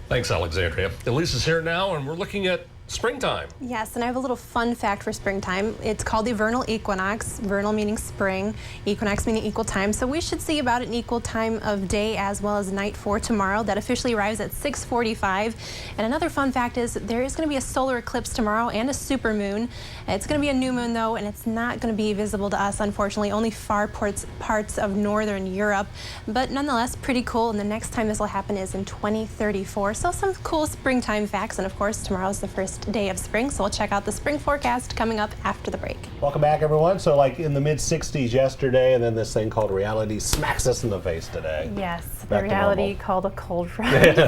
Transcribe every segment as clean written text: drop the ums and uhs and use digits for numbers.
Thanks, Alexandria. Elise is here now, and we're looking at springtime. Yes, and I have a little fun fact for springtime. It's called the vernal equinox, vernal meaning spring, equinox meaning equal time. So we should see about an equal time of day as well as night for tomorrow. That officially arrives at 6:45. And another fun fact is there is going to be a solar eclipse tomorrow and a supermoon. It's going to be a new moon though, and it's not going to be visible to us, unfortunately, only far parts of northern Europe. But nonetheless, pretty cool. And the next time this will happen is in 2034. So some cool springtime facts. And of course, tomorrow's the first day of spring, so we'll check out the spring forecast coming up after the break. Welcome back, everyone. So like in the mid-60s yesterday, and then this thing called reality smacks us in the face today. Yes, Back the to reality normal. called a cold front.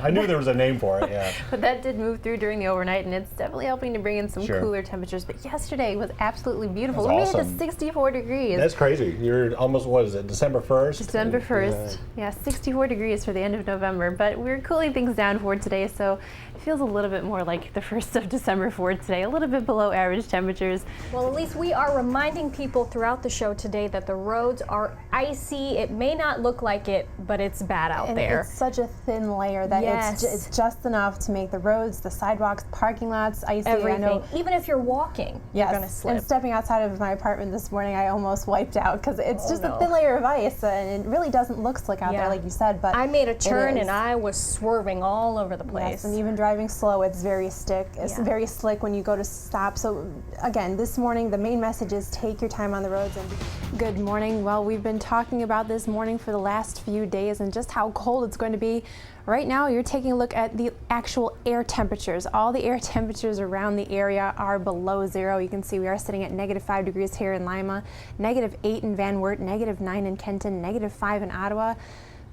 I knew there was a name for it, yeah. But that did move through during the overnight, and it's definitely helping to bring in some Sure. cooler temperatures. But yesterday was absolutely beautiful. That's We made it awesome. to 64 degrees. That's crazy. You're almost, what is it, December 1st? December 1st. Yeah, 64 degrees for the end of November. But we're cooling things down for today, so it feels a little bit more like the 1st of December for today, a little bit below average temperatures. Well, Elise, we are reminding people throughout the show today that the roads are icy. It may not look like it, but it's bad out And there. it's such a thin layer that Yes. it's just enough to make the roads, the sidewalks, parking lots icy. Everything. I know. Even if you're walking, Yes, you're going to slip. and stepping outside of my apartment this morning, I almost wiped out because it's just no. a thin layer of ice, and it really doesn't look slick out Yeah. there, like you said. But I made a turn is. and I was swerving all over the place. Yes, and even driving slow, it's very very slick when you go to stop. So again, this morning, the main message is take your time on the roads. And good morning. Well, we've been talking about this morning for the last few days and just how cold it's going to be. Right now, you're taking a look at the actual air temperatures. All the air temperatures around the area are below zero. You can see we are sitting at -5 degrees here in Lima, -8 in Van Wert, -9 in Kenton, -5 in Ottawa.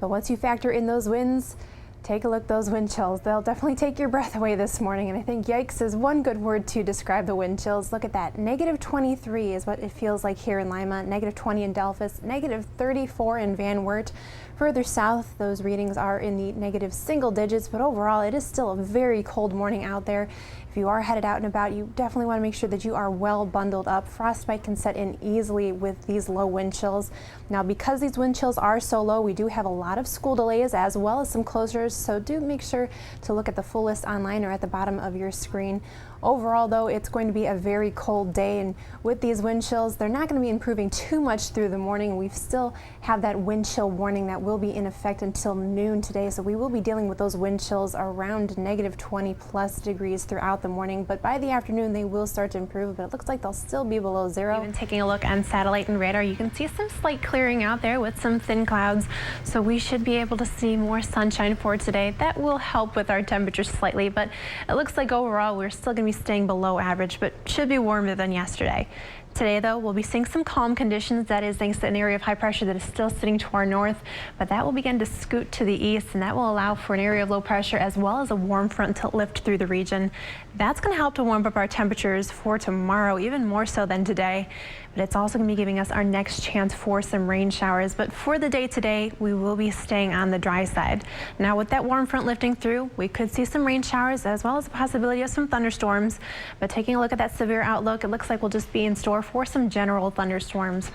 But once you factor in those winds, take a look at those wind chills. They'll definitely take your breath away this morning, and I think yikes is one good word to describe the wind chills. Look at that. -23 is what it feels like here in Lima, -20 in Delphus, -34 in Van Wert. Further south, those readings are in the negative single digits, but overall it is still a very cold morning out there. If you are headed out and about, you definitely want to make sure that you are well bundled up. Frostbite can set in easily with these low wind chills. Now, because these wind chills are so low, we do have a lot of school delays as well as some closures, so do make sure to look at the full list online or at the bottom of your screen. Overall, though, it's going to be a very cold day, and with these wind chills, they're not going to be improving too much through the morning. We still have that wind chill warning that will be in effect until noon today, so we will be dealing with those wind chills around -20+ degrees throughout the morning, but by the afternoon they will start to improve, but it looks like they'll still be below zero. Even taking a look on satellite and radar, you can see some slight clearing out there with some thin clouds, so we should be able to see more sunshine for today. That will help with our temperatures slightly, but it looks like overall we're still going to be staying below average, but should be warmer than yesterday. Today, though, we'll be seeing some calm conditions. That is thanks to an area of high pressure that is still sitting to our north, but that will begin to scoot to the east, and that will allow for an area of low pressure as well as a warm front to lift through the region. That's going to help to warm up our temperatures for tomorrow, even more so than today. But it's also going to be giving us our next chance for some rain showers. But for the day today, we will be staying on the dry side. Now, with that warm front lifting through, we could see some rain showers as well as the possibility of some thunderstorms. But taking a look at that severe outlook, it looks like we'll just be in store for some general thunderstorms.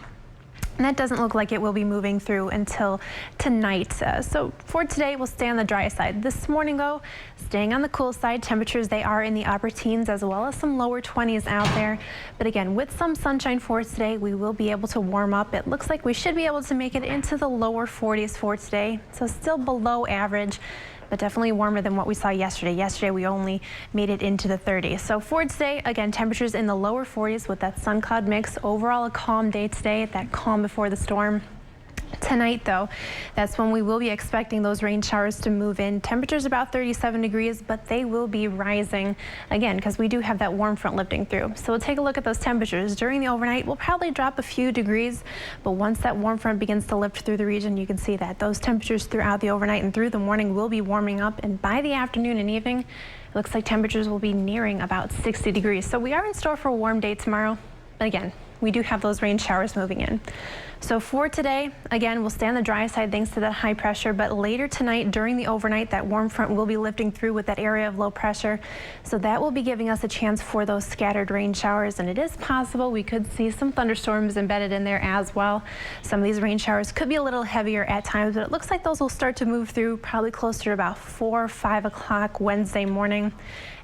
And that doesn't look like it will be moving through until tonight. So for today, we'll stay on the dry side. This morning, though, staying on the cool side. Temperatures, they are in the upper teens as well as some lower 20s out there. But again, with some sunshine for today, we will be able to warm up. It looks like we should be able to make it into the lower 40s for today. So still below average, but definitely warmer than what we saw yesterday. Yesterday, we only made it into the 30s. So for today, again, temperatures in the lower 40s with that sun cloud mix. Overall, a calm day today, that calm before the storm. Tonight, though, that's when we will be expecting those rain showers to move in. Temperatures about 37 degrees, but they will be rising again because we do have that warm front lifting through. So we'll take a look at those temperatures. During the overnight, we'll probably drop a few degrees, but once that warm front begins to lift through the region, you can see that those temperatures throughout the overnight and through the morning will be warming up, and by the afternoon and evening, it looks like temperatures will be nearing about 60 degrees. So we are in store for a warm day tomorrow, but again, we do have those rain showers moving in. So for today, again, we'll stay on the dry side thanks to that high pressure, but later tonight during the overnight, that warm front will be lifting through with that area of low pressure. So that will be giving us a chance for those scattered rain showers, and it is possible we could see some thunderstorms embedded in there as well. Some of these rain showers could be a little heavier at times, but it looks like those will start to move through probably closer to about 4 or 5 o'clock Wednesday morning.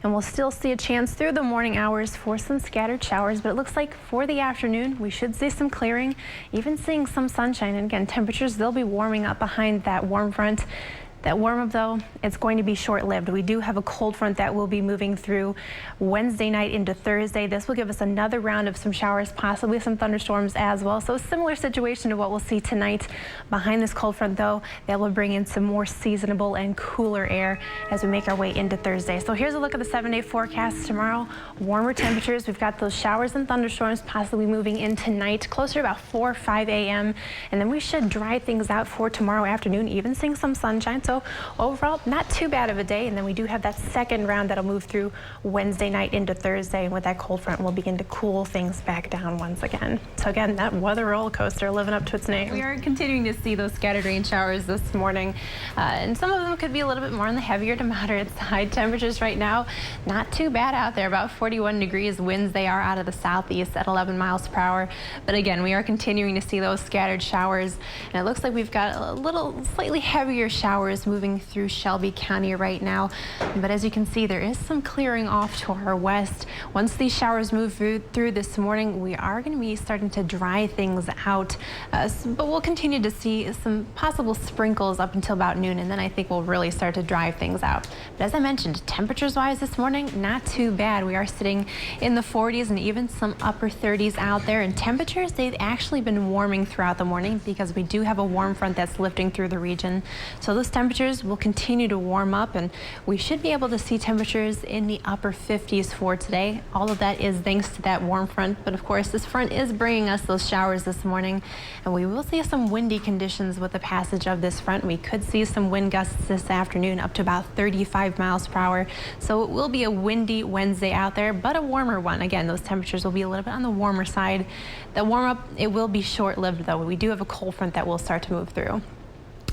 And we'll still see a chance through the morning hours for some scattered showers, but it looks like for the afternoon, we should see some clearing, even seeing some sunshine. And again, temperatures, they'll be warming up behind that warm front. That warm up, though, it's going to be short-lived. We do have a cold front that will be moving through Wednesday night into Thursday. This will give us another round of some showers, possibly some thunderstorms as well. So a similar situation to what we'll see tonight. Behind this cold front, though, that will bring in some more seasonable and cooler air as we make our way into Thursday. So here's a look at the 7-day forecast tomorrow. Warmer temperatures. We've got those showers and thunderstorms possibly moving in tonight, closer to about 4 or 5 a.m. And then we should dry things out for tomorrow afternoon, even seeing some sunshine. So overall, not too bad of a day. And then we do have that second round that'll move through Wednesday night into Thursday. And with that cold front, we'll begin to cool things back down once again. So again, that weather roller coaster living up to its name. We are continuing to see those scattered rain showers this morning. And some of them could be a little bit more on the heavier to moderate side. Temperatures right now, not too bad out there, about 41 degrees. Winds, they are out of the southeast at 11 miles per hour. But again, we are continuing to see those scattered showers. And it looks like we've got a little slightly heavier showers moving through Shelby County right now. But as you can see, there is some clearing off to our west. Once these showers move through this morning, we are going to be starting to dry things out. But we'll continue to see some possible sprinkles up until about noon, and then I think we'll really start to dry things out. But as I mentioned, temperatures-wise this morning, not too bad. We are sitting in the 40s and even some upper 30s out there. And temperatures, they've actually been warming throughout the morning because we do have a warm front that's lifting through the region. So those temperatures will continue to warm up, and we should be able to see temperatures in the upper 50s for today. All of that is thanks to that warm front, but of course this front is bringing us those showers this morning, and we will see some windy conditions with the passage of this front. We could see some wind gusts this afternoon up to about 35 miles per hour. So it will be a windy Wednesday out there, but a warmer one. Again, those temperatures will be a little bit on the warmer side. The warm up, it will be short-lived though. We do have a cold front that will start to move through.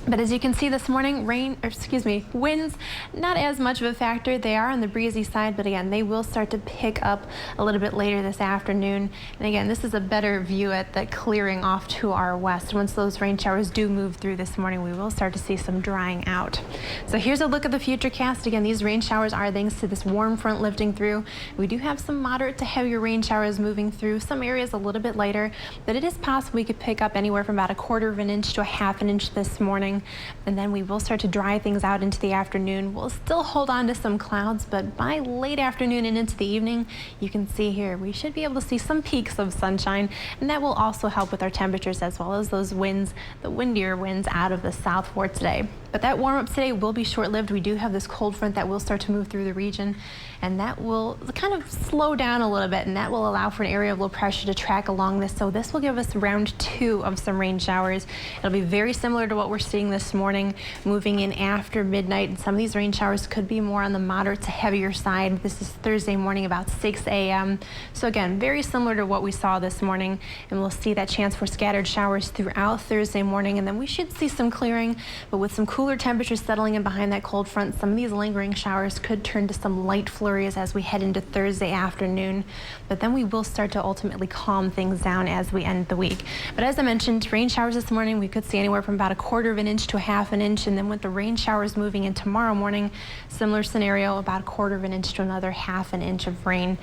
But as you can see this morning, winds, not as much of a factor. They are on the breezy side, but again, they will start to pick up a little bit later this afternoon. And again, this is a better view at the clearing off to our west. Once those rain showers do move through this morning, we will start to see some drying out. So here's a look at the futurecast. Again, these rain showers are thanks to this warm front lifting through. We do have some moderate to heavier rain showers moving through. Some areas a little bit lighter, but it is possible we could pick up anywhere from about 1/4 of an inch to 1/2 an inch this morning. And then we will start to dry things out into the afternoon. We'll still hold on to some clouds, but by late afternoon and into the evening, you can see here, we should be able to see some peaks of sunshine, and that will also help with our temperatures as well as those winds, the windier winds out of the south for today. But that warm up today will be short-lived. We do have this cold front that will start to move through the region, and that will kind of slow down a little bit, and that will allow for an area of low pressure to track along this. So this will give us round 2 of some rain showers. It'll be very similar to what we're seeing this morning, moving in after midnight, and some of these rain showers could be more on the moderate to heavier side. This is Thursday morning about 6 a.m. So again, very similar to what we saw this morning, and we'll see that chance for scattered showers throughout Thursday morning, and then we should see some clearing, but with some cooler temperatures settling in behind that cold front, some of these lingering showers could turn to some light flurries as we head into Thursday afternoon, but then we will start to ultimately calm things down as we end the week. But as I mentioned, rain showers this morning, we could see anywhere from about 1/4 of an inch to 1/2 an inch, and then with the rain showers moving in tomorrow morning, similar scenario, about 1/4 of an inch to another 1/2 an inch of rain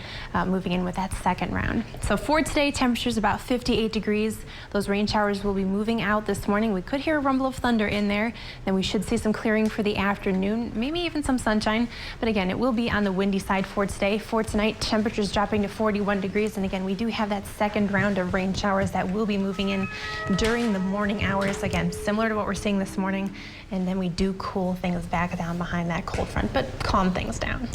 moving in with that second round. So for today, temperatures about 58 degrees. Those rain showers will be moving out this morning. We could hear a rumble of thunder in there, then we should see some clearing for the afternoon, maybe even some sunshine, but again, it will be on the windy side for today. For tonight, temperatures dropping to 41 degrees, and again, we do have that second round of rain showers that will be moving in during the morning hours, again, similar to what we're seeing this morning, and then we do cool things back down behind that cold front, but calm things down.